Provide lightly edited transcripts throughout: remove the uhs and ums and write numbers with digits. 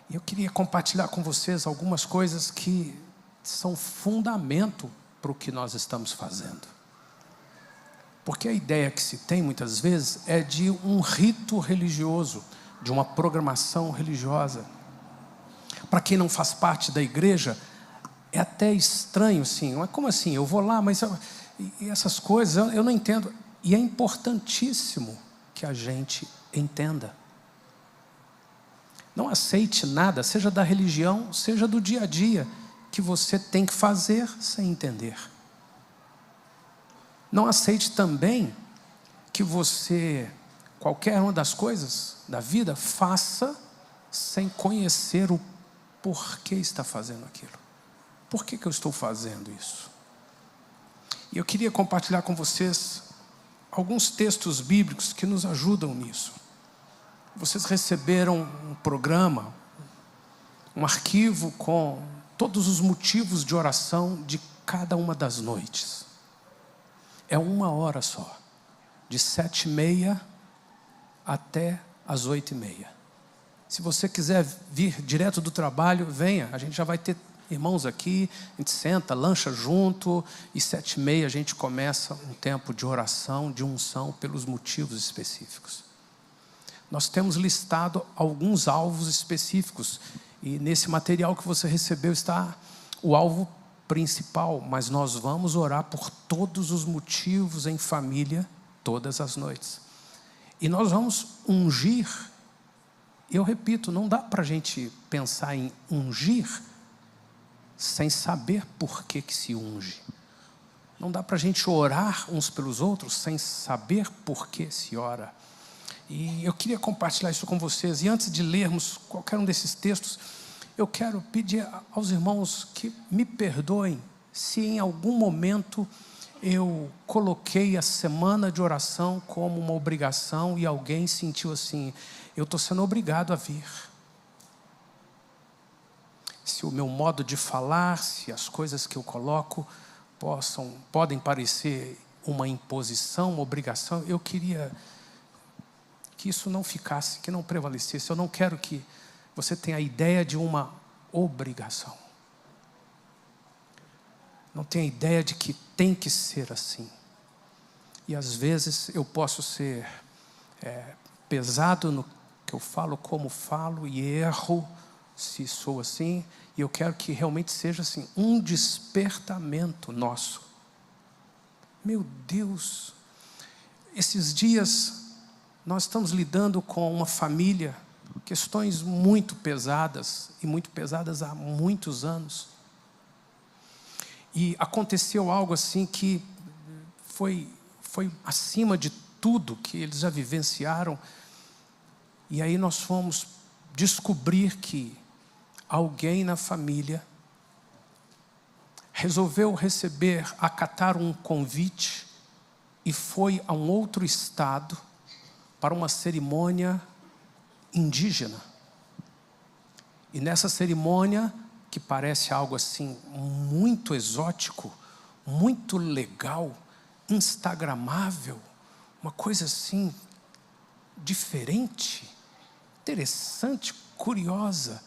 E eu queria compartilhar com vocês algumas coisas que são fundamento para o que nós estamos fazendo. Porque a ideia que se tem muitas vezes é de um rito religioso, de uma programação religiosa. Para quem não faz parte da igreja, é até estranho, assim. Mas como assim? Eu vou lá, mas e essas coisas eu não entendo. E é importantíssimo que a gente entenda. Não aceite nada, seja da religião, seja do dia a dia, que você tem que fazer sem entender. Não aceite também que você, qualquer uma das coisas da vida, faça sem conhecer o porquê está fazendo aquilo. Por que eu estou fazendo isso? E eu queria compartilhar com vocês alguns textos bíblicos que nos ajudam nisso. Vocês receberam um programa, um arquivo com todos os motivos de oração de cada uma das noites. É 1 hora só, de 7h30 até as 8h30. Se você quiser vir direto do trabalho, venha. A gente já vai ter irmãos aqui, a gente senta, lancha junto, e 7h30 a gente começa um tempo de oração, de unção, pelos motivos específicos. Nós temos listado alguns alvos específicos, e nesse material que você recebeu está o alvo principal, mas nós vamos orar por todos os motivos em família, todas as noites. E nós vamos ungir. Eu repito, não dá para a gente pensar em ungir sem saber por que se unge. Não dá para a gente orar uns pelos outros sem saber por que se ora. E eu queria compartilhar isso com vocês. E antes de lermos qualquer um desses textos, eu quero pedir aos irmãos que me perdoem se em algum momento eu coloquei a semana de oração como uma obrigação e alguém sentiu assim, eu estou sendo obrigado a vir. Se o meu modo de falar, se as coisas que eu coloco podem parecer uma imposição, uma obrigação, eu queria que isso não ficasse, que não prevalecesse. Eu não quero que você tenha a ideia de uma obrigação. Não tenha a ideia de que tem que ser assim. E às vezes eu posso ser pesado no que eu falo, como falo, e erro se sou assim. E eu quero que realmente seja assim, um despertamento nosso. Meu Deus, esses dias nós estamos lidando com uma família, questões muito pesadas, e muito pesadas há muitos anos. E aconteceu algo assim que foi acima de tudo que eles já vivenciaram. E aí nós fomos descobrir que alguém na família resolveu acatar um convite e foi a um outro estado para uma cerimônia indígena. E nessa cerimônia, que parece algo assim muito exótico, muito legal, instagramável, uma coisa assim diferente, interessante, curiosa,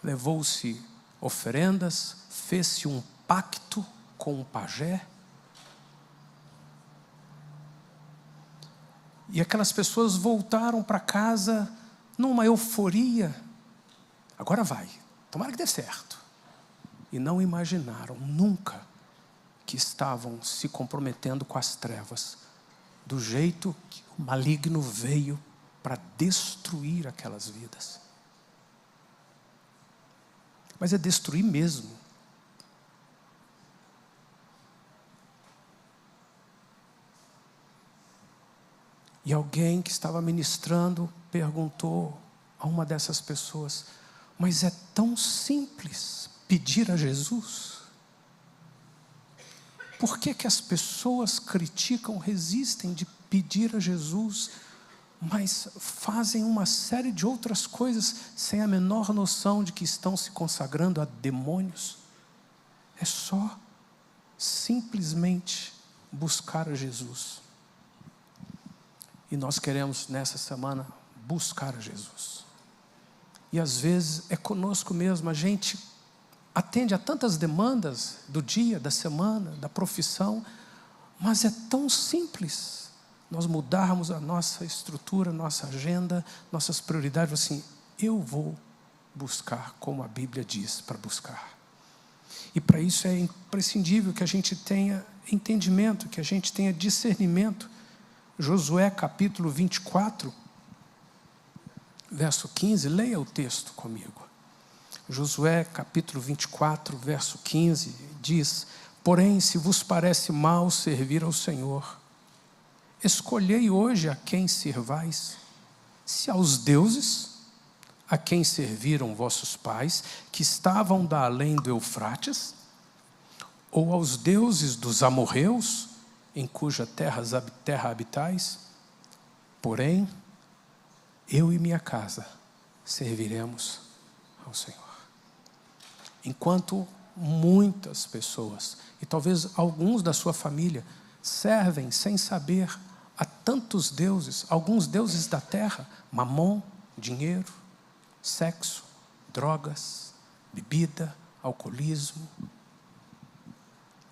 levou-se oferendas, fez-se um pacto com o pajé. E aquelas pessoas voltaram para casa numa euforia. Agora vai, tomara que dê certo. E não imaginaram nunca que estavam se comprometendo com as trevas, do jeito que o maligno veio para destruir aquelas vidas. Mas é destruir mesmo. E alguém que estava ministrando perguntou a uma dessas pessoas, mas é tão simples pedir a Jesus? Por que as pessoas criticam, resistem de pedir a Jesus, mas fazem uma série de outras coisas sem a menor noção de que estão se consagrando a demônios? É só simplesmente buscar a Jesus. E nós queremos nessa semana buscar a Jesus. E às vezes é conosco mesmo. A gente atende a tantas demandas do dia, da semana, da profissão, mas é tão simples nós mudarmos a nossa estrutura, nossa agenda, nossas prioridades. Assim, eu vou buscar como a Bíblia diz para buscar. E para isso é imprescindível que a gente tenha entendimento, que a gente tenha discernimento. Josué capítulo 24, verso 15, leia o texto comigo. Josué capítulo 24, verso 15, diz: porém, se vos parece mal servir ao Senhor, escolhei hoje a quem servais, se aos deuses a quem serviram vossos pais, que estavam da além do Eufrates, ou aos deuses dos amorreus, em cuja terra habitais. Porém, eu e minha casa serviremos ao Senhor. Enquanto muitas pessoas, e talvez alguns da sua família, servem sem saber a tantos deuses, alguns deuses da terra, mamon, dinheiro, sexo, drogas, bebida, alcoolismo,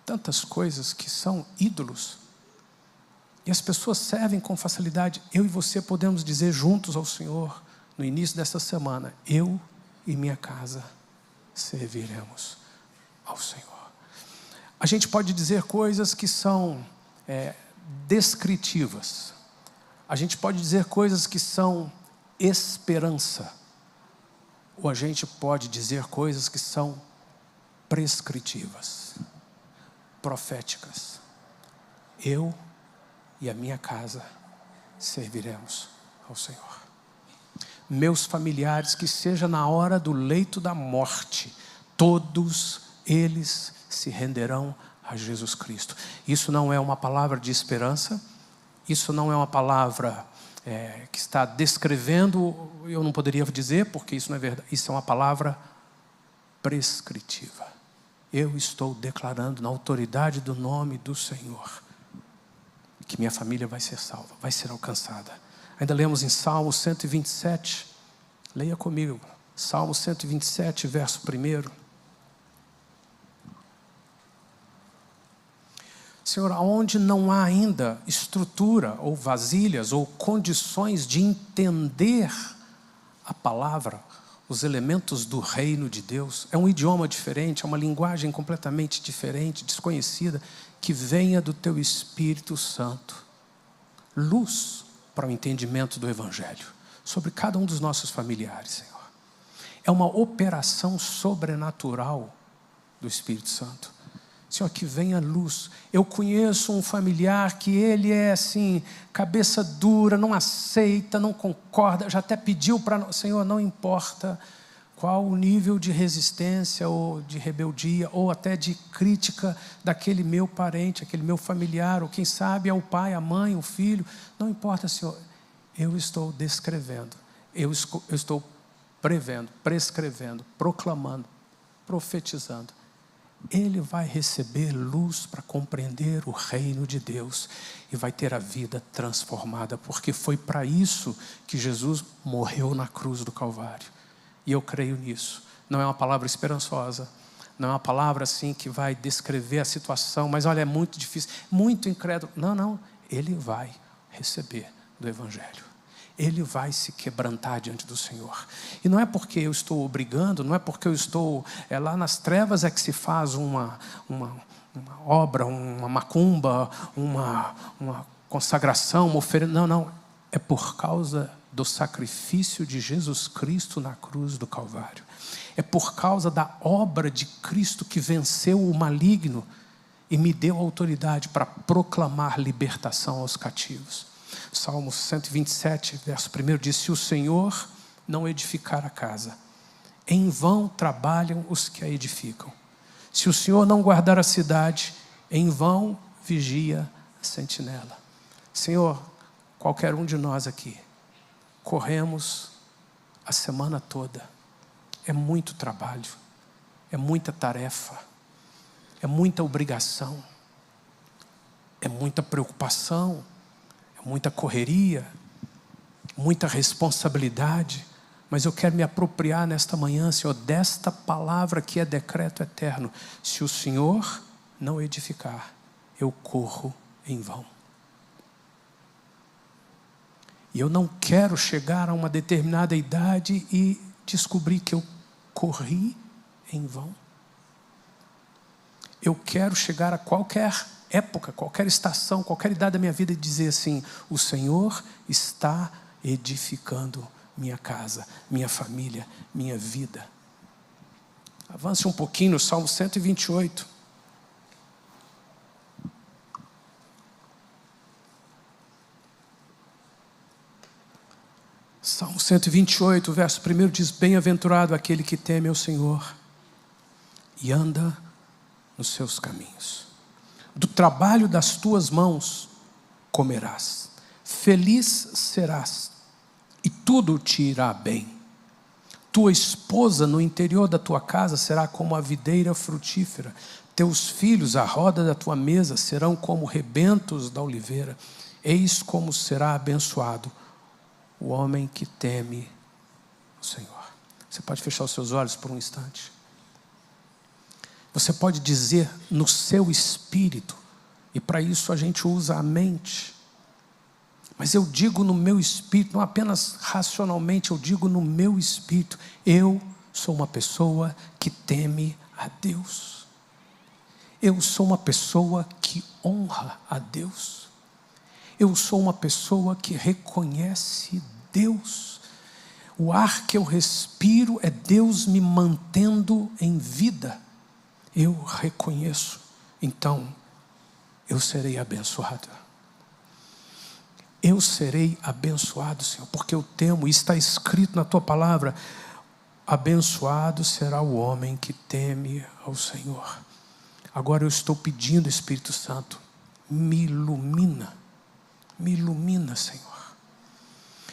tantas coisas que são ídolos. E as pessoas servem com facilidade. Eu e você podemos dizer juntos ao Senhor, no início dessa semana: eu e minha casa serviremos ao Senhor. A gente pode dizer coisas que são descritivas. A gente pode dizer coisas que são esperança. Ou a gente pode dizer coisas que são prescritivas, proféticas. Eu e a minha casa serviremos ao Senhor. Meus familiares, que seja na hora do leito da morte, todos eles se renderão a Jesus Cristo. Isso não é uma palavra de esperança, isso não é uma palavra que está descrevendo, eu não poderia dizer, porque isso não é verdade, isso é uma palavra prescritiva. Eu estou declarando na autoridade do nome do Senhor que minha família vai ser salva, vai ser alcançada. Ainda lemos em Salmo 127, leia comigo, Salmo 127, verso 1. Senhor, aonde não há ainda estrutura, ou vasilhas, ou condições de entender a palavra, os elementos do reino de Deus, é um idioma diferente, é uma linguagem completamente diferente, desconhecida, que venha do Teu Espírito Santo. Luz para o entendimento do Evangelho, sobre cada um dos nossos familiares, Senhor. É uma operação sobrenatural do Espírito Santo. Senhor, que venha luz. Eu conheço um familiar que ele é assim, cabeça dura, não aceita, não concorda, já até pediu para... Senhor, não importa qual o nível de resistência ou de rebeldia, ou até de crítica daquele meu parente, aquele meu familiar, ou quem sabe é o pai, a mãe, o filho. Não importa, Senhor. Eu estou descrevendo, eu estou prevendo, prescrevendo, proclamando, profetizando. Ele vai receber luz para compreender o reino de Deus e vai ter a vida transformada, porque foi para isso que Jesus morreu na cruz do Calvário. E eu creio nisso. Não é uma palavra esperançosa, não é uma palavra assim que vai descrever a situação, mas olha, é muito difícil, muito incrédulo. Não, ele vai receber do Evangelho. Ele vai se quebrantar diante do Senhor. E não é porque eu estou obrigando, não é porque eu estou... lá nas trevas é que se faz uma obra, uma macumba, uma consagração, uma oferenda. Não. É por causa do sacrifício de Jesus Cristo na cruz do Calvário. É por causa da obra de Cristo que venceu o maligno e me deu autoridade para proclamar libertação aos cativos. Salmo 127, verso 1 diz: se o Senhor não edificar a casa, em vão trabalham os que a edificam. Se o Senhor não guardar a cidade, em vão vigia a sentinela. Senhor, qualquer um de nós aqui, corremos a semana toda. É muito trabalho, é muita tarefa, é muita obrigação, é muita preocupação, muita correria, muita responsabilidade, Mas eu quero me apropriar nesta manhã, Senhor, desta palavra que é decreto eterno. Se o Senhor não edificar, eu corro em vão. E eu não quero chegar a uma determinada idade e descobrir que eu corri em vão. Eu quero chegar a qualquer época, qualquer estação, qualquer idade da minha vida e dizer assim: o Senhor está edificando minha casa, minha família, minha vida. Avance um pouquinho no Salmo 128. Salmo 128, verso 1 diz: bem-aventurado aquele que teme ao Senhor e anda nos seus caminhos. Do trabalho das tuas mãos comerás, feliz serás, e tudo te irá bem. Tua esposa no interior da tua casa será como a videira frutífera, teus filhos à roda da tua mesa serão como rebentos da oliveira. Eis como será abençoado o homem que teme o Senhor. Você pode fechar os seus olhos por um instante. Você pode dizer no seu espírito, e para isso a gente usa a mente, mas eu digo no meu espírito, não apenas racionalmente, eu digo no meu espírito: eu sou uma pessoa que teme a Deus. Eu sou uma pessoa que honra a Deus. Eu sou uma pessoa que reconhece Deus. O ar que eu respiro é Deus me mantendo em vida. Eu reconheço. Então, eu serei abençoado. Eu serei abençoado, Senhor, porque eu temo, e está escrito na tua palavra: abençoado será o homem que teme ao Senhor. Agora eu estou pedindo, Espírito Santo, me ilumina, Senhor.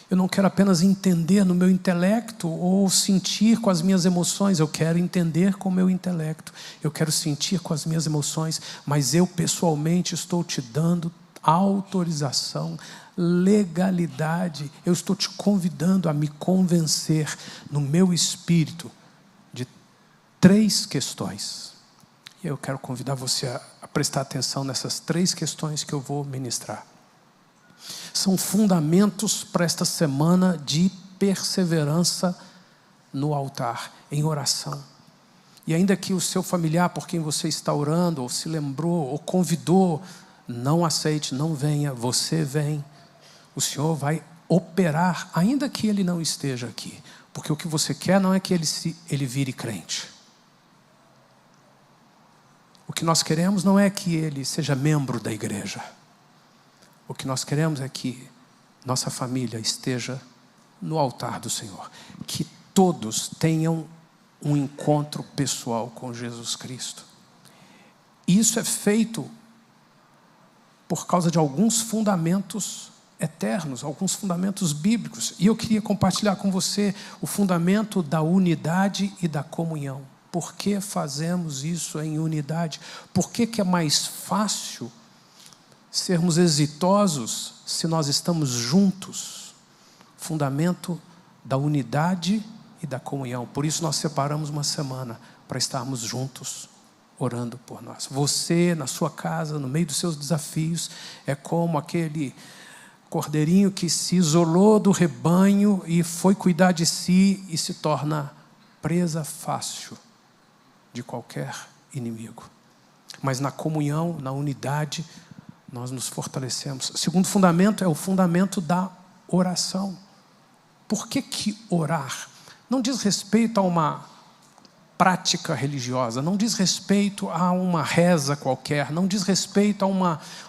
Eu não quero apenas entender no meu intelecto ou sentir com as minhas emoções. Eu quero entender com o meu intelecto. Eu quero sentir com as minhas emoções. Mas eu pessoalmente estou te dando autorização, legalidade. Eu estou te convidando a me convencer no meu espírito de 3 questões. E eu quero convidar você a prestar atenção nessas 3 questões que eu vou ministrar. São fundamentos para esta semana de perseverança no altar, em oração. E ainda que o seu familiar por quem você está orando, ou se lembrou, ou convidou, não aceite, não venha, você vem. O Senhor vai operar, ainda que ele não esteja aqui. Porque o que você quer não é que ele vire crente. O que nós queremos não é que ele seja membro da igreja. O que nós queremos é que nossa família esteja no altar do Senhor. Que todos tenham um encontro pessoal com Jesus Cristo. Isso é feito por causa de alguns fundamentos eternos, alguns fundamentos bíblicos. E eu queria compartilhar com você o fundamento da unidade e da comunhão. Por que fazemos isso em unidade? Por que é mais fácil sermos exitosos se nós estamos juntos? Fundamento da unidade e da comunhão. Por isso nós separamos uma semana para estarmos juntos, orando por nós. Você, na sua casa, no meio dos seus desafios, é como aquele cordeirinho que se isolou do rebanho e foi cuidar de si e se torna presa fácil de qualquer inimigo. Mas na comunhão, na unidade, nós nos fortalecemos. O segundo fundamento é o fundamento da oração. Por que orar? Não diz respeito a uma prática religiosa, não diz respeito a uma reza qualquer, não diz respeito a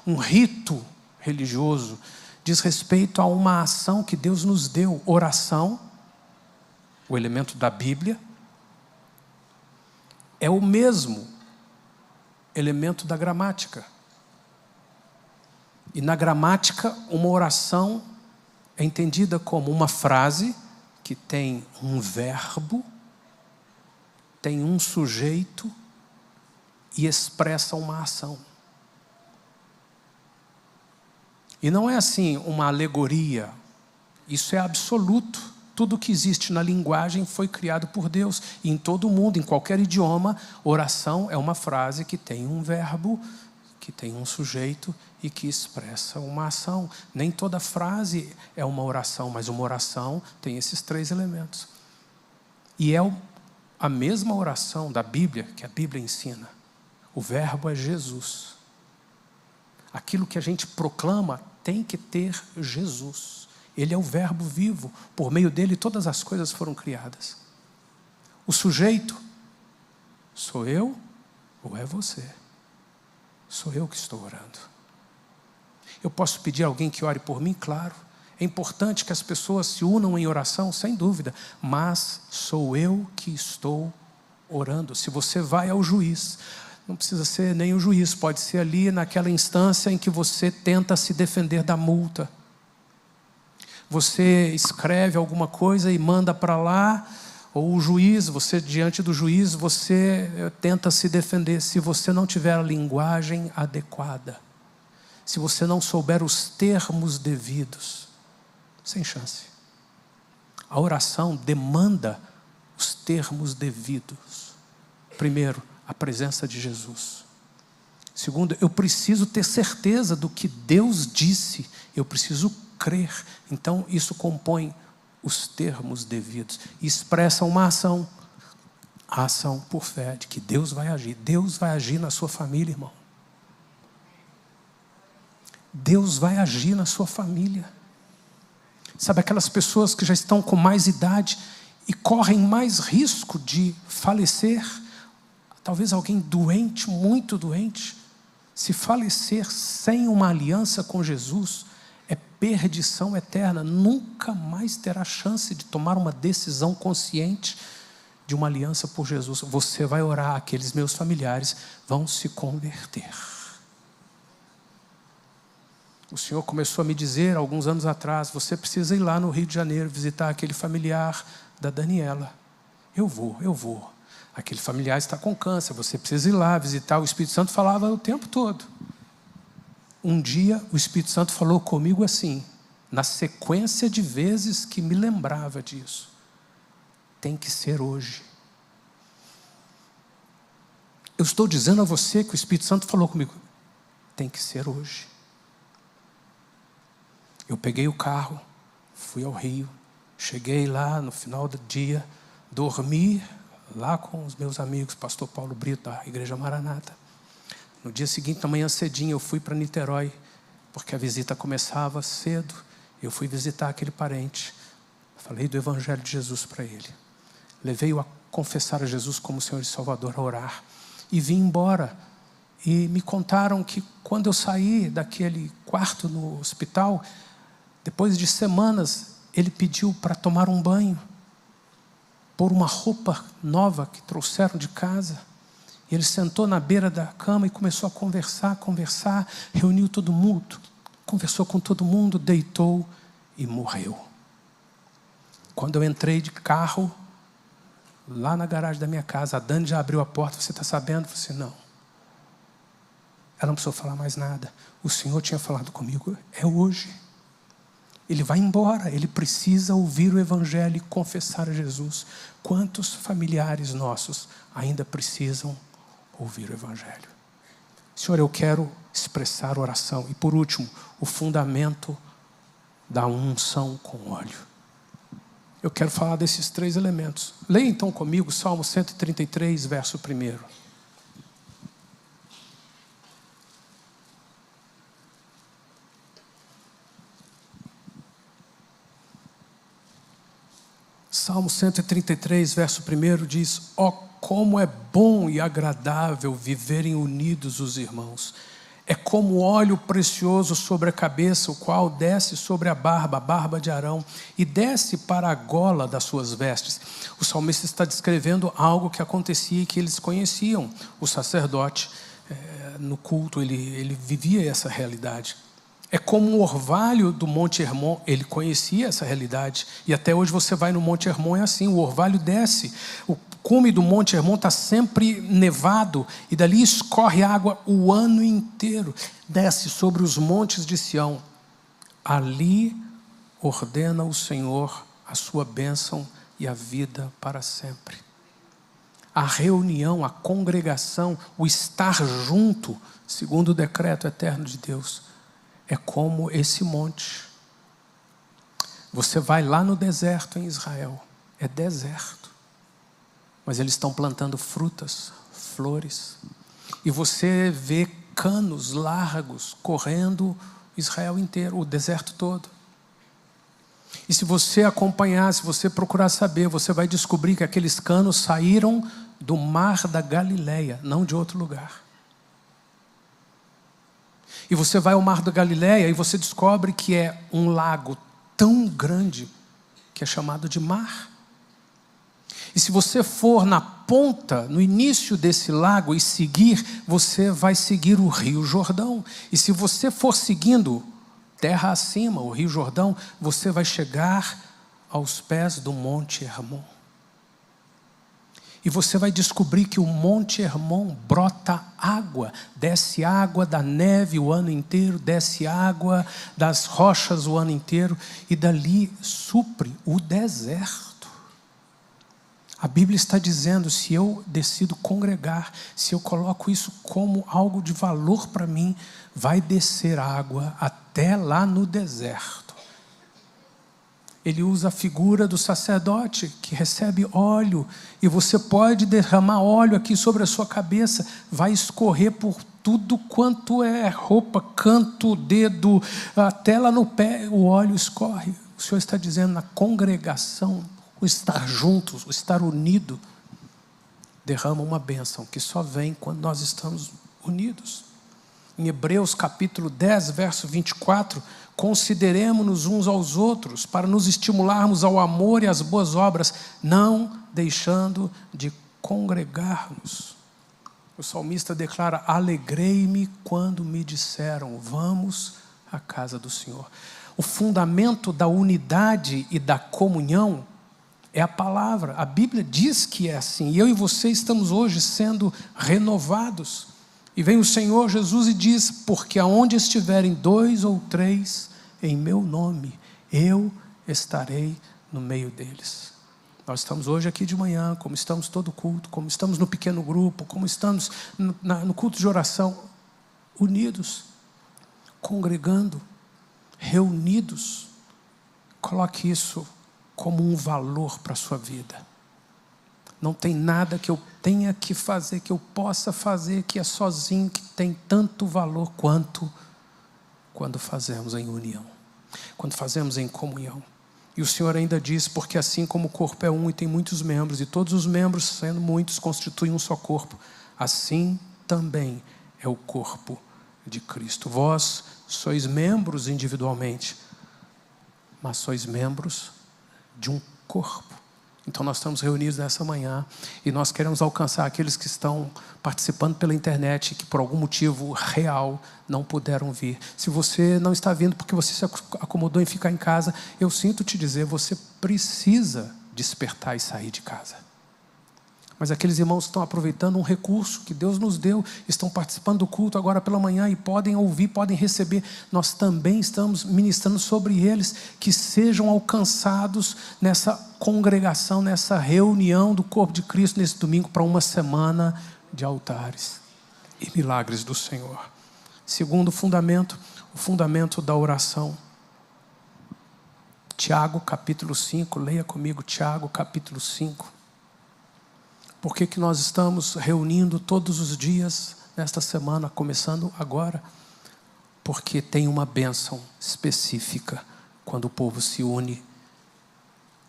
um rito religioso, diz respeito a uma ação que Deus nos deu. Oração, o elemento da Bíblia, é o mesmo elemento da gramática. E na gramática, uma oração é entendida como uma frase que tem um verbo, tem um sujeito e expressa uma ação. E não é assim uma alegoria, isso é absoluto. Tudo que existe na linguagem foi criado por Deus. E em todo mundo, em qualquer idioma, oração é uma frase que tem um verbo, que tem um sujeito e que expressa uma ação. Nem toda frase é uma oração, mas uma oração tem esses 3 elementos. E é a mesma oração da Bíblia, que a Bíblia ensina. O verbo é Jesus. Aquilo que a gente proclama tem que ter Jesus. Ele é o verbo vivo. Por meio dele todas as coisas foram criadas. O sujeito, sou eu ou é você? Sou eu que estou orando. Eu posso pedir a alguém que ore por mim? Claro. É importante que as pessoas se unam em oração, sem dúvida. Mas sou eu que estou orando. Se você vai ao juiz, não precisa ser nem o juiz, pode ser ali naquela instância em que você tenta se defender da multa. Você escreve alguma coisa e manda para lá, ou o juiz, você diante do juiz, você tenta se defender. Se você não tiver a linguagem adequada, se você não souber os termos devidos, sem chance. A oração demanda os termos devidos. Primeiro, a presença de Jesus. Segundo, eu preciso ter certeza do que Deus disse. Eu preciso crer. Então, isso compõe os termos devidos. E expressa uma ação. A ação por fé, de que Deus vai agir. Deus vai agir na sua família, irmão. Deus vai agir na sua família. Sabe, aquelas pessoas que já estão com mais idade e correm mais risco de falecer. Talvez alguém doente, muito doente. Se falecer sem uma aliança com Jesus, é perdição eterna. Nunca mais terá chance de tomar uma decisão consciente de uma aliança por Jesus. Você vai orar, aqueles meus familiares vão se converter. O Senhor começou a me dizer, alguns anos atrás, você precisa ir lá no Rio de Janeiro, visitar aquele familiar da Daniela. Eu vou. Aquele familiar está com câncer, você precisa ir lá visitar. O Espírito Santo falava o tempo todo. Um dia, o Espírito Santo falou comigo assim, na sequência de vezes que me lembrava disso. Tem que ser hoje. Eu estou dizendo a você que o Espírito Santo falou comigo. Tem que ser hoje. Eu peguei o carro, fui ao Rio, cheguei lá no final do dia, dormi lá com os meus amigos, pastor Paulo Brito, da Igreja Maranata. No dia seguinte, na manhã cedinho, eu fui para Niterói, porque a visita começava cedo. Eu fui visitar aquele parente. Falei do Evangelho de Jesus para ele. Levei-o a confessar a Jesus como Senhor e Salvador, a orar. E vim embora. E me contaram que quando eu saí daquele quarto no hospital, depois de semanas, ele pediu para tomar um banho, pôr uma roupa nova que trouxeram de casa. E ele sentou na beira da cama e começou a conversar, reuniu todo mundo, conversou com todo mundo, deitou e morreu. Quando eu entrei de carro, lá na garagem da minha casa, a Dani já abriu a porta, você está sabendo? Eu disse, não. Ela não precisou falar mais nada. O Senhor tinha falado comigo, é hoje. Ele vai embora, ele precisa ouvir o Evangelho e confessar a Jesus. Quantos familiares nossos ainda precisam ouvir o Evangelho? Senhor, eu quero expressar oração. E por último, o fundamento da unção com óleo. Eu quero falar desses 3 elementos. Leia então comigo Salmo 133, verso 1. Salmo 133, verso 1 diz: ó, como é bom e agradável viverem unidos os irmãos. É como óleo precioso sobre a cabeça, o qual desce sobre a barba de Arão, e desce para a gola das suas vestes. O salmista está descrevendo algo que acontecia e que eles conheciam. O sacerdote, no culto, ele vivia essa realidade. É como um orvalho do Monte Hermon. Ele conhecia essa realidade. E até hoje você vai no Monte Hermon, é assim, o orvalho desce. O cume do Monte Hermon está sempre nevado. E dali escorre água o ano inteiro. Desce sobre os montes de Sião. Ali ordena o Senhor a sua bênção e a vida para sempre. A reunião, a congregação, o estar junto, segundo o decreto eterno de Deus, é como esse monte. Você vai lá no deserto em Israel, é deserto, mas eles estão plantando frutas, flores, e você vê canos largos correndo Israel inteiro, o deserto todo. E se você acompanhar, se você procurar saber, você vai descobrir que aqueles canos saíram do mar da Galileia, não de outro lugar. E você vai ao mar da Galileia e você descobre que é um lago tão grande que é chamado de mar. E se você for na ponta, no início desse lago e seguir, você vai seguir o Rio Jordão. E se você for seguindo terra acima, o Rio Jordão, você vai chegar aos pés do Monte Hermon. E você vai descobrir que o Monte Hermon brota água, desce água da neve o ano inteiro, desce água das rochas o ano inteiro, e dali supre o deserto. A Bíblia está dizendo, se eu decido congregar, se eu coloco isso como algo de valor para mim, vai descer água até lá no deserto. Ele usa a figura do sacerdote que recebe óleo, e você pode derramar óleo aqui sobre a sua cabeça, vai escorrer por tudo quanto é roupa, canto, dedo, até lá no pé, o óleo escorre. O Senhor está dizendo, na congregação, o estar juntos, o estar unido, derrama uma bênção que só vem quando nós estamos unidos. Em Hebreus capítulo 10, verso 24, consideremo-nos uns aos outros para nos estimularmos ao amor e às boas obras, não deixando de congregar-nos. O salmista declara, alegrei-me quando me disseram, vamos à casa do Senhor. O fundamento da unidade e da comunhão é a palavra. A Bíblia diz que é assim. E eu e você estamos hoje sendo renovados. E vem o Senhor Jesus e diz, porque aonde estiverem 2 ou 3 em meu nome, eu estarei no meio deles. Nós estamos hoje aqui de manhã, como estamos todo culto, como estamos no pequeno grupo, como estamos no culto de oração, unidos, congregando, reunidos. Coloque isso como um valor para a sua vida. Não tem nada que eu tenha que fazer, que eu possa fazer, que é sozinho, que tem tanto valor quanto quando fazemos em união, quando fazemos em comunhão. E o Senhor ainda diz, porque assim como o corpo é um e tem muitos membros, e todos os membros, sendo muitos, constituem um só corpo, assim também é o corpo de Cristo. Vós sois membros individualmente, mas sois membros de um corpo. Então nós estamos reunidos nessa manhã e nós queremos alcançar aqueles que estão participando pela internet e que por algum motivo real não puderam vir. Se você não está vindo porque você se acomodou em ficar em casa, eu sinto te dizer, você precisa despertar e sair de casa. Mas aqueles irmãos estão aproveitando um recurso que Deus nos deu, estão participando do culto agora pela manhã e podem ouvir, podem receber. Nós também estamos ministrando sobre eles, que sejam alcançados nessa congregação, nessa reunião do corpo de Cristo nesse domingo para uma semana de altares e milagres do Senhor. Segundo fundamento, o fundamento da oração. Tiago capítulo 5, leia comigo Tiago capítulo 5. Por que nós estamos reunindo todos os dias nesta semana, começando agora? Porque tem uma bênção específica quando o povo se une,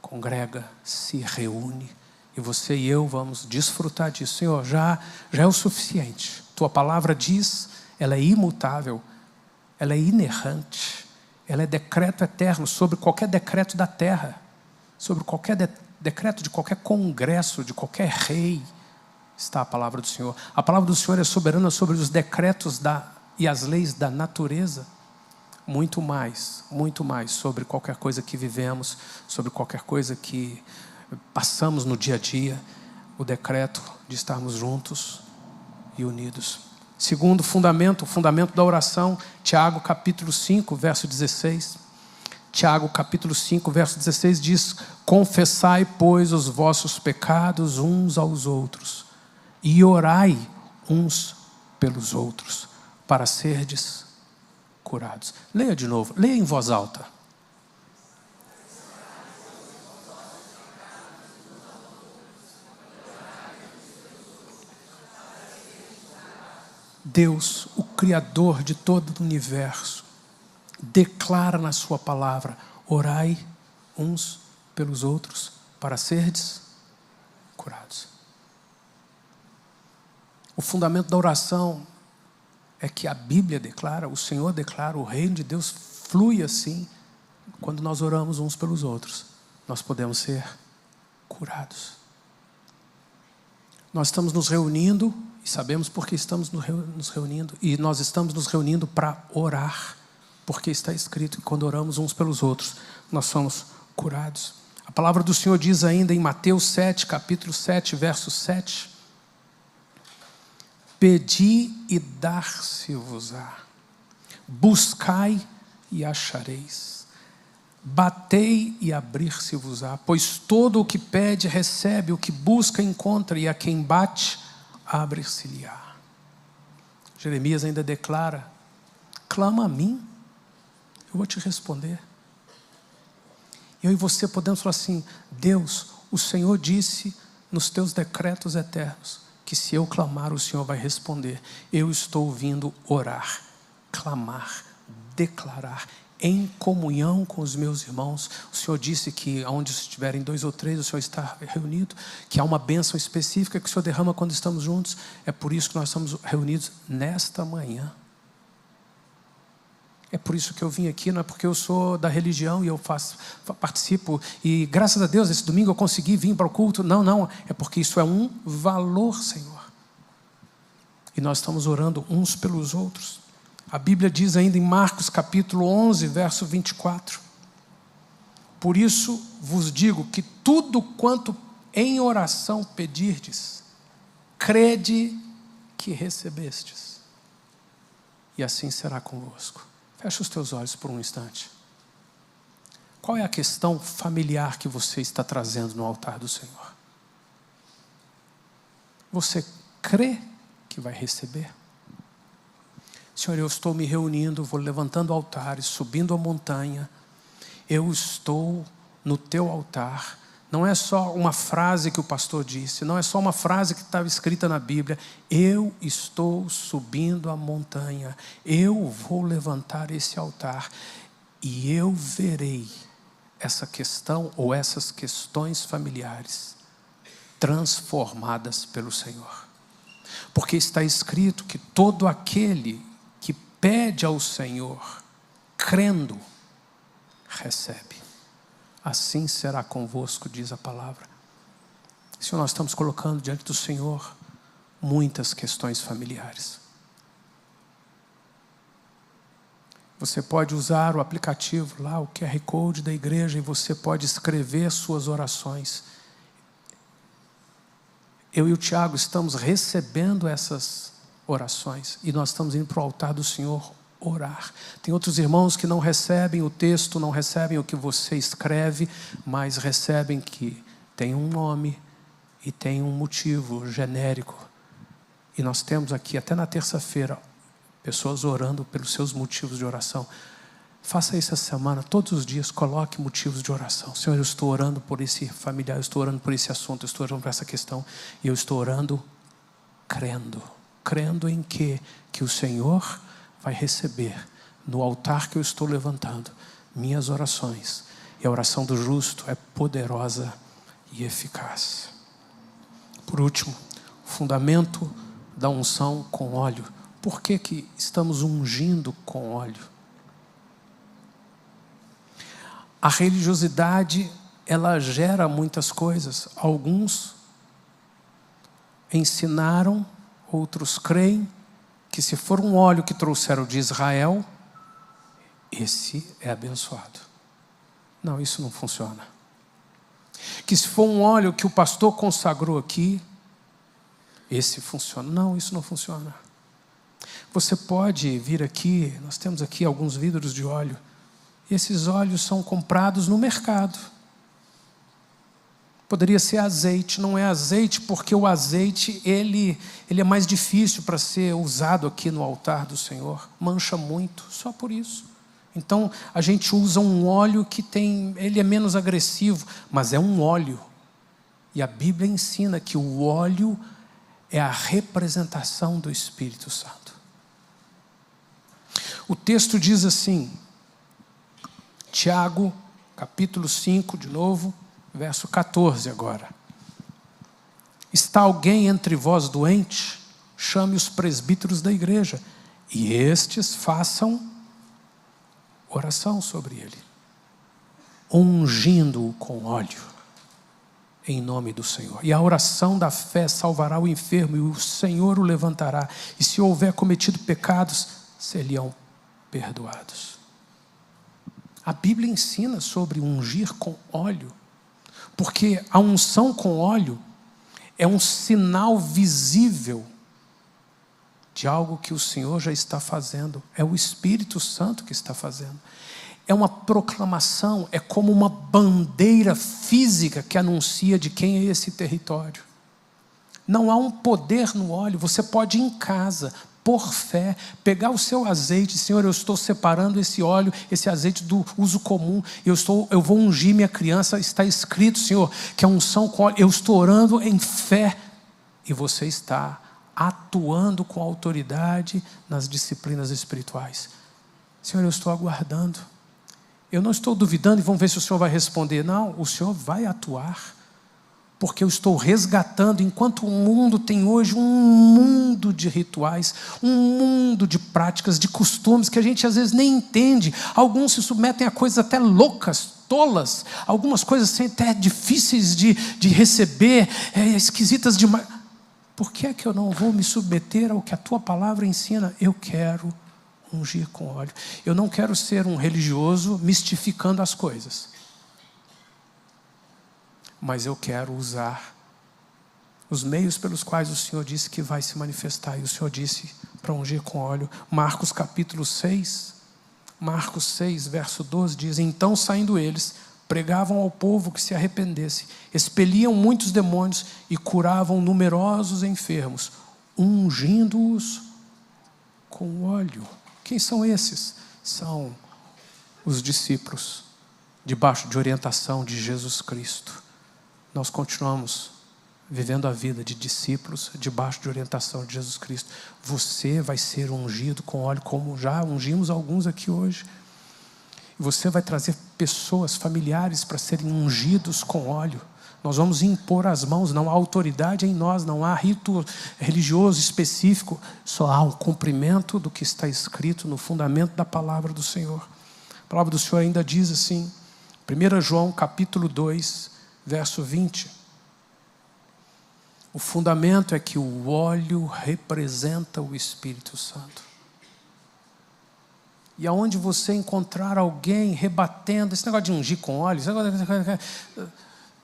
congrega, se reúne. E você e eu vamos desfrutar disso. Senhor, já é o suficiente. Tua palavra diz, ela é imutável, ela é inerrante, ela é decreto eterno sobre qualquer decreto da terra, sobre qualquer decreto de qualquer congresso, de qualquer rei, está a palavra do Senhor. A palavra do Senhor é soberana sobre os decretos e as leis da natureza. Muito mais sobre qualquer coisa que vivemos, sobre qualquer coisa que passamos no dia a dia. O decreto de estarmos juntos e unidos. Segundo fundamento, o fundamento da oração, Tiago capítulo 5, verso 16. Tiago capítulo 5, verso 16 diz: confessai, pois, os vossos pecados uns aos outros, e orai uns pelos outros, para serdes curados. Leia de novo, leia em voz alta. Deus, o Criador de todo o universo, declara na sua palavra: orai uns pelos outros para serdes curados. O fundamento da oração é que a Bíblia declara, o Senhor declara, o reino de Deus flui assim. Quando nós oramos uns pelos outros, nós podemos ser curados. Nós estamos nos reunindo, e sabemos por que estamos nos reunindo, e nós estamos nos reunindo para orar, porque está escrito que quando oramos uns pelos outros, nós somos curados. A palavra do Senhor diz ainda em Mateus 7, capítulo 7, verso 7: pedi e dar-se-vos-á, buscai e achareis, batei e abrir-se-vos-á, pois todo o que pede recebe, o que busca encontra, e a quem bate abre-se-lhe-á. Jeremias ainda declara: clama a mim, eu vou te responder. Eu e você podemos falar assim: Deus, o Senhor disse nos teus decretos eternos que se eu clamar, o Senhor vai responder. Eu estou vindo orar, clamar, declarar, em comunhão com os meus irmãos. O Senhor disse que onde estiverem 2 ou 3, o Senhor está reunido, que há uma bênção específica que o Senhor derrama quando estamos juntos. É por isso que nós estamos reunidos nesta manhã. É por isso que eu vim aqui, não é porque eu sou da religião e eu participo, e graças a Deus esse domingo eu consegui vir para o culto. Não, é porque isso é um valor, Senhor. E nós estamos orando uns pelos outros. A Bíblia diz ainda em Marcos capítulo 11, verso 24: por isso vos digo que tudo quanto em oração pedirdes, crede que recebestes, e assim será convosco. Fecha os teus olhos por um instante. Qual é a questão familiar que você está trazendo no altar do Senhor? Você crê que vai receber? Senhor, eu estou me reunindo, vou levantando altares, subindo a montanha. Eu estou no teu altar. Não é só uma frase que o pastor disse, não é só uma frase que estava escrita na Bíblia. Eu estou subindo a montanha, eu vou levantar esse altar e eu verei essa questão ou essas questões familiares transformadas pelo Senhor. Porque está escrito que todo aquele que pede ao Senhor, crendo, recebe. Assim será convosco, diz a palavra. Senhor, nós estamos colocando diante do Senhor muitas questões familiares. Você pode usar o aplicativo lá, o QR Code da igreja, e você pode escrever suas orações. Eu e o Tiago estamos recebendo essas orações e nós estamos indo para o altar do Senhor orar. Tem outros irmãos que não recebem o texto, não recebem o que você escreve, mas recebem que tem um nome e tem um motivo genérico. E nós temos aqui, até na terça-feira, pessoas orando pelos seus motivos de oração. Faça isso essa semana, todos os dias, coloque motivos de oração. Senhor, eu estou orando por esse familiar, eu estou orando por esse assunto, eu estou orando por essa questão, e eu estou orando crendo em que o Senhor vai receber no altar que eu estou levantando minhas orações, e a oração do justo é poderosa e eficaz. Por último, o fundamento da unção com óleo. Por que que estamos ungindo com óleo? A religiosidade, ela gera muitas coisas. Alguns ensinaram, outros creem que se for um óleo que trouxeram de Israel, esse é abençoado. Não, isso não funciona. Que se for um óleo que o pastor consagrou aqui, esse funciona. Não, isso não funciona. Você pode vir aqui, nós temos aqui alguns vidros de óleo, Esses óleos são comprados no mercado. Poderia ser azeite, não é azeite porque o azeite ele é mais difícil para ser usado aqui no altar do Senhor. Mancha muito, só por isso. Então a gente usa um óleo que ele é menos agressivo, mas é um óleo. E a Bíblia ensina que o óleo é a representação do Espírito Santo. O texto diz assim, Tiago, capítulo 5, de novo, verso 14 agora. Está alguém entre vós doente? Chame os presbíteros da igreja, e estes façam oração sobre ele, ungindo-o com óleo, em nome do Senhor. E a oração da fé salvará o enfermo, e o Senhor o levantará. E se houver cometido pecados, serão perdoados. A Bíblia ensina sobre ungir com óleo, porque a unção com óleo é um sinal visível de algo que o Senhor já está fazendo. É o Espírito Santo que está fazendo. É uma proclamação, é como uma bandeira física que anuncia de quem é esse território. Não há um poder no óleo. Você pode ir em casa, por fé, pegar o seu azeite. Senhor, eu estou separando esse óleo, esse azeite do uso comum. Eu vou ungir minha criança. Está escrito, Senhor, que a unção com óleo. Eu estou orando em fé. E você está atuando com autoridade nas disciplinas espirituais. Senhor, eu estou aguardando. Eu não estou duvidando e vamos ver se o Senhor vai responder. Não, o Senhor vai atuar. Porque eu estou resgatando, enquanto o mundo tem hoje um mundo de rituais, um mundo de práticas, de costumes, que a gente às vezes nem entende. Alguns se submetem a coisas até loucas, tolas, algumas coisas até difíceis de receber, esquisitas demais. Por que é que eu não vou me submeter ao que a tua palavra ensina? Eu quero ungir com óleo. Eu não quero ser um religioso mistificando as coisas. Mas eu quero usar os meios pelos quais o Senhor disse que vai se manifestar. E o Senhor disse para ungir com óleo. Marcos capítulo 6, Marcos 6, verso 12 diz: então saindo eles, pregavam ao povo que se arrependesse, expeliam muitos demônios e curavam numerosos enfermos, ungindo-os com óleo. Quem são esses? São os discípulos, debaixo de orientação de Jesus Cristo. Nós continuamos vivendo a vida de discípulos, debaixo de orientação de Jesus Cristo. Você vai ser ungido com óleo, como já ungimos alguns aqui hoje. Você vai trazer pessoas, familiares, para serem ungidos com óleo. Nós vamos impor as mãos, não há autoridade em nós, não há rito religioso específico, só há um cumprimento do que está escrito no fundamento da palavra do Senhor. A palavra do Senhor ainda diz assim, 1 João capítulo 2, verso 20. O fundamento é que o óleo representa o Espírito Santo. E aonde você encontrar alguém rebatendo, esse negócio de ungir com óleo,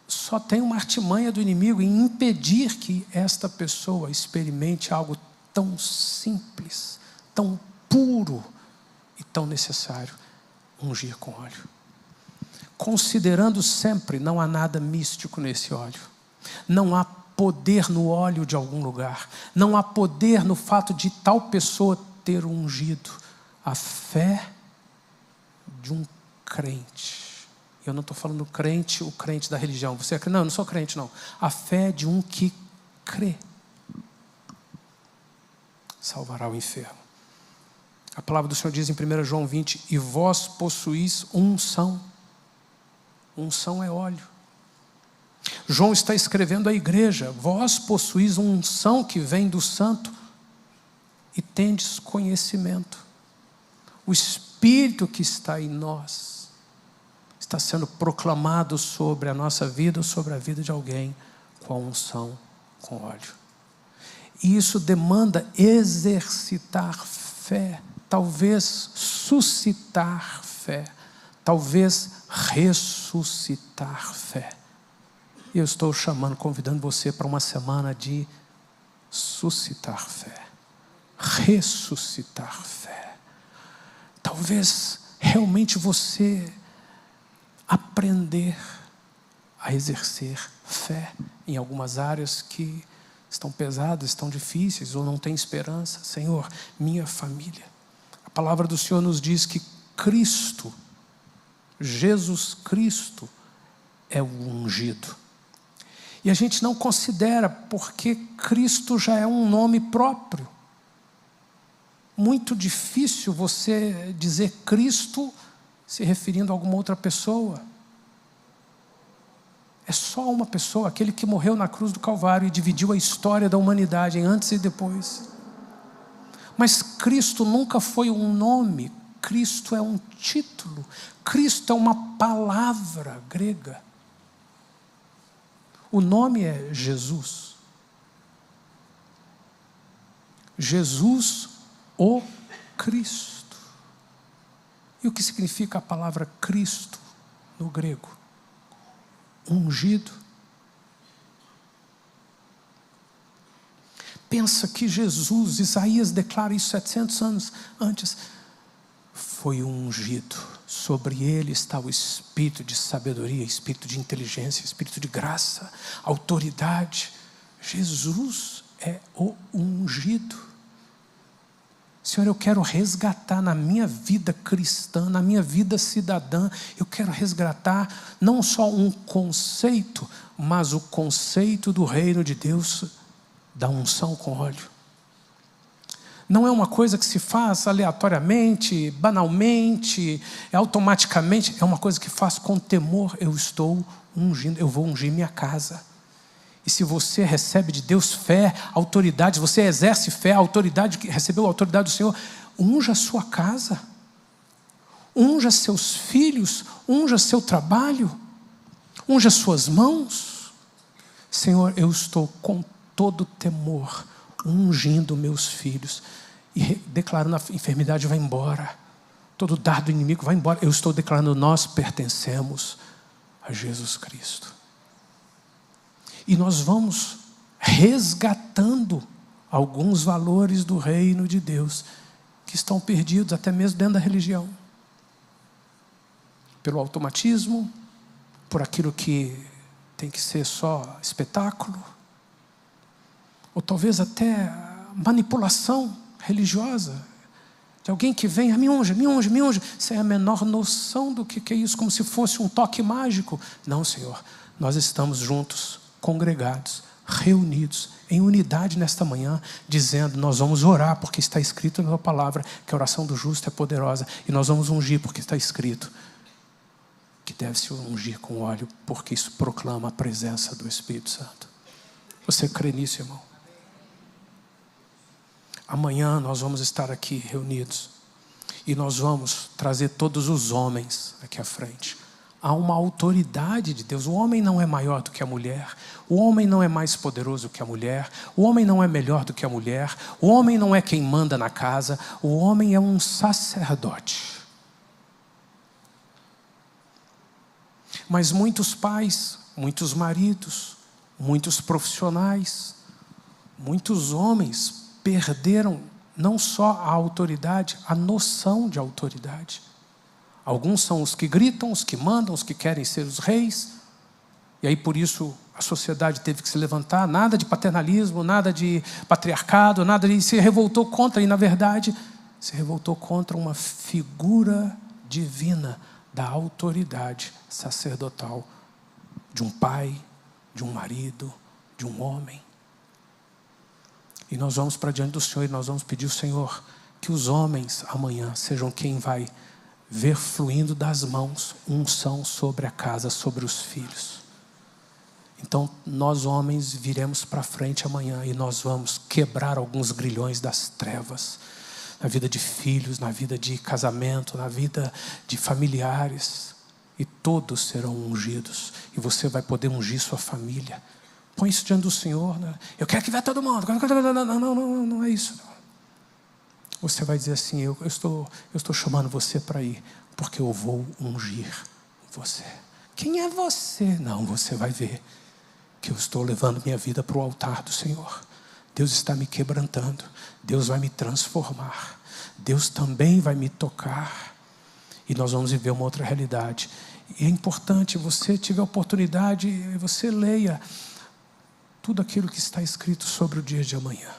só tem uma artimanha do inimigo em impedir que esta pessoa experimente algo tão simples, tão puro e tão necessário, ungir com óleo. Considerando sempre, não há nada místico nesse óleo. Não há poder no óleo de algum lugar. Não há poder no fato de tal pessoa ter ungido. A fé de um crente. Eu não estou falando crente, o crente da religião. Você é crente? Não, eu não sou crente, não. A fé de um que crê salvará o enfermo. A palavra do Senhor diz em 1 João 20, e vós possuís unção. Unção é óleo. João está escrevendo à igreja, vós possuís unção que vem do santo e tendes conhecimento. O Espírito que está em nós está sendo proclamado sobre a nossa vida ou sobre a vida de alguém com a unção com óleo. E isso demanda exercitar fé, talvez suscitar fé, talvez ressuscitar fé. Eu estou convidando você para uma semana de suscitar fé, ressuscitar fé. Talvez realmente você aprender a exercer fé em algumas áreas que estão pesadas, estão difíceis ou não tem esperança. Senhor, minha família. A palavra do Senhor nos diz que Cristo, Jesus Cristo, é o ungido. E a gente não considera, porque Cristo já é um nome próprio. Muito difícil você dizer Cristo se referindo a alguma outra pessoa. É só uma pessoa, aquele que morreu na cruz do Calvário e dividiu a história da humanidade em antes e depois. Mas Cristo nunca foi um nome, Cristo é um título, Cristo é uma palavra grega. O nome é Jesus. Jesus, o Cristo. E o que significa a palavra Cristo no grego? Ungido. Pensa que Jesus, Isaías declara isso 700 anos antes, foi ungido. Sobre ele está o espírito de sabedoria, espírito de inteligência, espírito de graça, autoridade. Jesus é o ungido. Senhor, eu quero resgatar na minha vida cristã, na minha vida cidadã, eu quero resgatar não só um conceito, mas o conceito do reino de Deus, da unção com óleo. Não é uma coisa que se faz aleatoriamente, banalmente, automaticamente, é uma coisa que faz com temor. Eu estou ungindo, eu vou ungir minha casa. E se você recebe de Deus fé, autoridade, você exerce fé, autoridade, recebeu a autoridade do Senhor, unja a sua casa, unja seus filhos, unja seu trabalho, unja suas mãos. Senhor, eu estou com todo temor, ungindo meus filhos e declarando a enfermidade vai embora, todo dardo do inimigo vai embora. Eu estou declarando, nós pertencemos a Jesus Cristo. E nós vamos resgatando alguns valores do reino de Deus que estão perdidos até mesmo dentro da religião. Pelo automatismo, por aquilo que tem que ser só espetáculo, ou talvez até manipulação religiosa, de alguém que vem, me unge, me unge, me unge, sem a menor noção do que é isso, como se fosse um toque mágico. Não, Senhor, nós estamos juntos, congregados, reunidos, em unidade nesta manhã, dizendo, nós vamos orar, porque está escrito na tua palavra, que a oração do justo é poderosa, e nós vamos ungir, porque está escrito, que deve se ungir com óleo, porque isso proclama a presença do Espírito Santo. Você crê nisso, irmão? Amanhã nós vamos estar aqui reunidos e nós vamos trazer todos os homens aqui à frente. Há uma autoridade de Deus. O homem não é maior do que a mulher. O homem não é mais poderoso que a mulher. O homem não é melhor do que a mulher. O homem não é quem manda na casa. O homem é um sacerdote. Mas muitos pais, muitos maridos, muitos profissionais, muitos homens perderam não só a autoridade, a noção de autoridade. Alguns são os que gritam, os que mandam, os que querem ser os reis. E aí por isso a sociedade teve que se levantar. Nada de paternalismo, nada de patriarcado, nada de... se revoltou contra. E na verdade se revoltou contra uma figura divina da autoridade sacerdotal de um pai, de um marido, de um homem. E nós vamos para diante do Senhor e nós vamos pedir ao Senhor que os homens amanhã sejam quem vai ver fluindo das mãos unção sobre a casa, sobre os filhos. Então nós homens viremos para frente amanhã e nós vamos quebrar alguns grilhões das trevas na vida de filhos, na vida de casamento, na vida de familiares, e todos serão ungidos e você vai poder ungir sua família. Põe isso diante do Senhor, né? Eu quero que vá todo mundo. Não é isso. Não. Você vai dizer assim, eu estou chamando você para ir, porque eu vou ungir você. Quem é você? Não, você vai ver que eu estou levando minha vida para o altar do Senhor. Deus está me quebrantando. Deus vai me transformar. Deus também vai me tocar. E nós vamos viver uma outra realidade. E é importante, você tiver oportunidade, você leia tudo aquilo que está escrito sobre o dia de amanhã.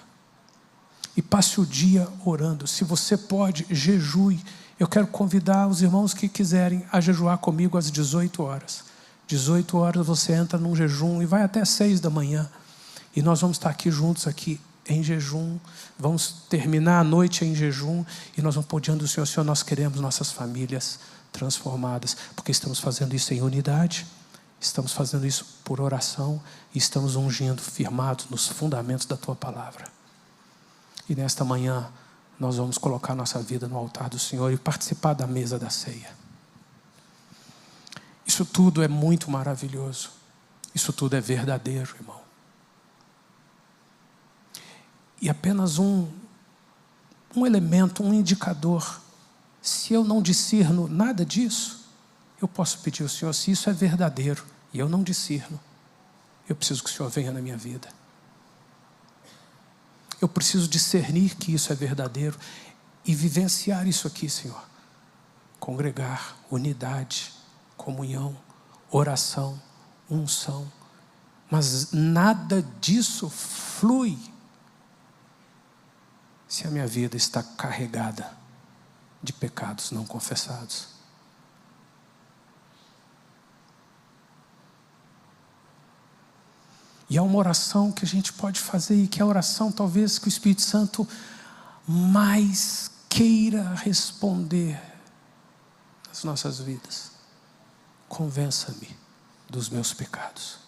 E passe o dia orando. Se você pode, jejue. Eu quero convidar os irmãos que quiserem a jejuar comigo às 18 horas. 18 horas você entra num jejum e vai até 6 da manhã. E nós vamos estar aqui juntos aqui em jejum. Vamos terminar a noite em jejum. E nós vamos pôr diante do Senhor. Senhor, nós queremos nossas famílias transformadas. Porque estamos fazendo isso em unidade. Estamos fazendo isso por oração. E estamos ungindo, firmados nos fundamentos da Tua palavra. E nesta manhã nós vamos colocar nossa vida no altar do Senhor e participar da mesa da ceia. Isso tudo é muito maravilhoso. Isso tudo é verdadeiro, irmão. E apenas um elemento, um indicador. Se eu não discerno nada disso, eu posso pedir ao Senhor, se isso é verdadeiro e eu não discerno, eu preciso que o Senhor venha na minha vida. Eu preciso discernir que isso é verdadeiro e vivenciar isso aqui, Senhor. Congregar, unidade, comunhão, oração, unção. Mas nada disso flui se a minha vida está carregada de pecados não confessados. E há uma oração que a gente pode fazer, e que é a oração talvez que o Espírito Santo mais queira responder nas nossas vidas. Convença-me dos meus pecados.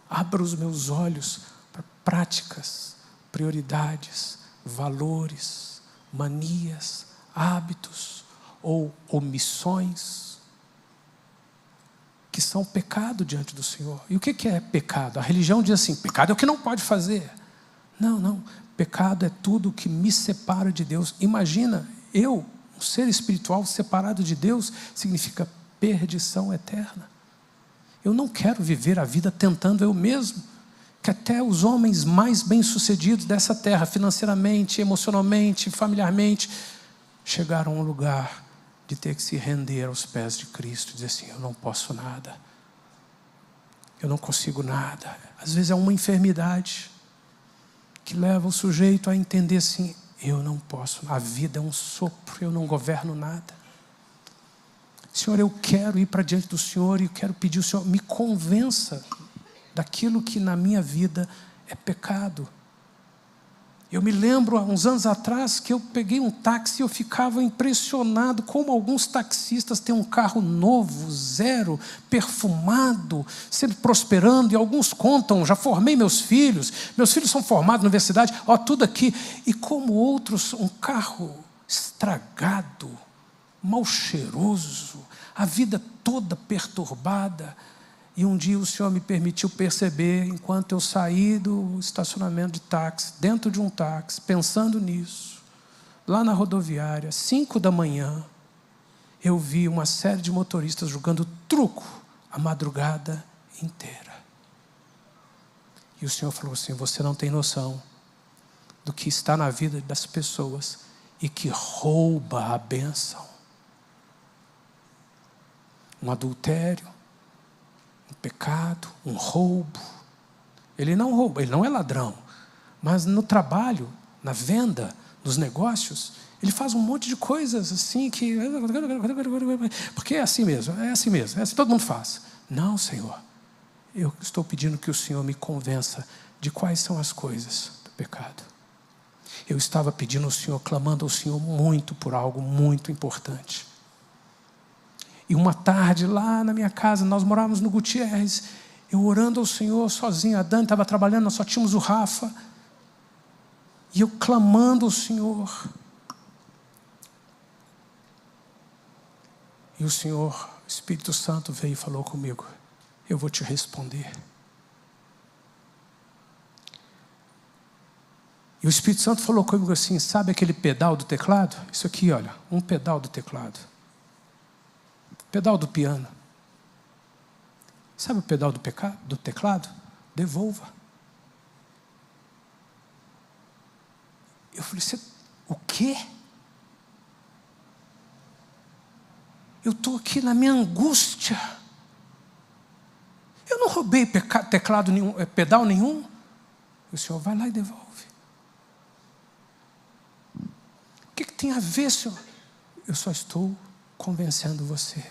Abra os meus olhos para práticas, prioridades, valores, manias, hábitos ou omissões que são pecado diante do Senhor. E o que é pecado? A religião diz assim, pecado é o que não pode fazer. Não. Pecado é tudo que me separa de Deus. Imagina, um ser espiritual separado de Deus, significa perdição eterna. Eu não quero viver a vida tentando eu mesmo. Que até os homens mais bem-sucedidos dessa terra, financeiramente, emocionalmente, familiarmente, chegaram a um lugar de ter que se render aos pés de Cristo e dizer assim, eu não posso nada. Eu não consigo nada. Às vezes é uma enfermidade que leva o sujeito a entender assim, eu não posso. A vida é um sopro, eu não governo nada. Senhor, eu quero ir para diante do Senhor e quero pedir ao Senhor, me convença daquilo que na minha vida é pecado. Eu me lembro, há uns anos atrás, que eu peguei um táxi e eu ficava impressionado como alguns taxistas têm um carro novo, zero, perfumado, sempre prosperando, e alguns contam, já formei meus filhos são formados na universidade, tudo aqui. E como outros, um carro estragado, mal cheiroso, a vida toda perturbada. E um dia o Senhor me permitiu perceber, enquanto eu saí do estacionamento de táxi, dentro de um táxi, pensando nisso, lá na rodoviária, 5 da manhã, eu vi uma série de motoristas jogando truco a madrugada inteira. E o Senhor falou assim, você não tem noção do que está na vida das pessoas e que rouba a bênção. Um adultério, um pecado, um roubo. Ele não rouba, ele não é ladrão. Mas no trabalho, na venda, nos negócios, ele faz um monte de coisas assim que... Porque é assim mesmo, é assim, todo mundo faz. Não, Senhor. Eu estou pedindo que o Senhor me convença de quais são as coisas do pecado. Eu estava pedindo ao Senhor, clamando ao Senhor muito por algo muito importante. E uma tarde lá na minha casa, nós morávamos no Gutierrez, eu orando ao Senhor sozinho, a Dani estava trabalhando, nós só tínhamos o Rafa, e eu clamando ao Senhor. E o Senhor, o Espírito Santo veio e falou comigo, eu vou te responder. E o Espírito Santo falou comigo assim, sabe aquele pedal do teclado? Isso aqui, olha, um pedal do teclado. Pedal do piano. Sabe o pedal do teclado? Devolva. Eu falei, o quê? eu estou aqui na minha angústia. Eu não roubei teclado nenhum, pedal nenhum. O Senhor vai lá e devolve. O que tem a ver, Senhor? Eu só estou convencendo você.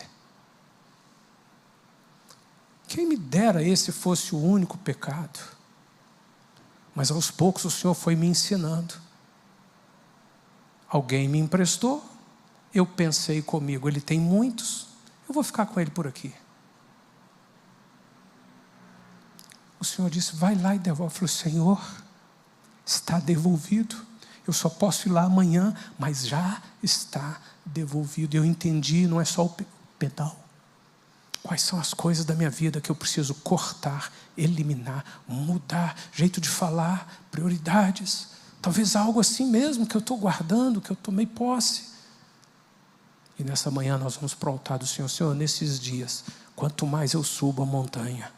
Quem me dera esse fosse o único pecado. Mas aos poucos o Senhor foi me ensinando. Alguém me emprestou, eu pensei comigo, ele tem muitos, eu vou ficar com ele por aqui. O Senhor disse, vai lá e devolve. Eu falei, Senhor, está devolvido. Eu só posso ir lá amanhã, mas já está devolvido. Eu entendi, não é só o pedal. Quais são as coisas da minha vida que eu preciso cortar, eliminar, mudar, jeito de falar, prioridades. Talvez algo assim mesmo que eu estou guardando, que eu tomei posse. E nessa manhã nós vamos para o altar do Senhor. Senhor, nesses dias, quanto mais eu subo a montanha,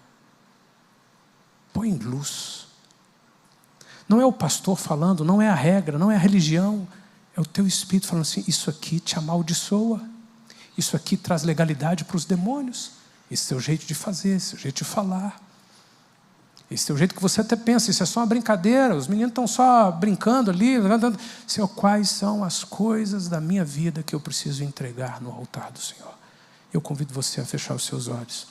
põe luz. Não é o pastor falando, não é a regra, não é a religião. É o teu Espírito falando assim, isso aqui te amaldiçoa. Isso aqui traz legalidade para os demônios. Esse é o jeito de fazer, esse é o jeito de falar. Esse é o jeito que você até pensa, isso é só uma brincadeira, os meninos estão só brincando ali. Senhor, quais são as coisas da minha vida que eu preciso entregar no altar do Senhor? Eu convido você a fechar os seus olhos.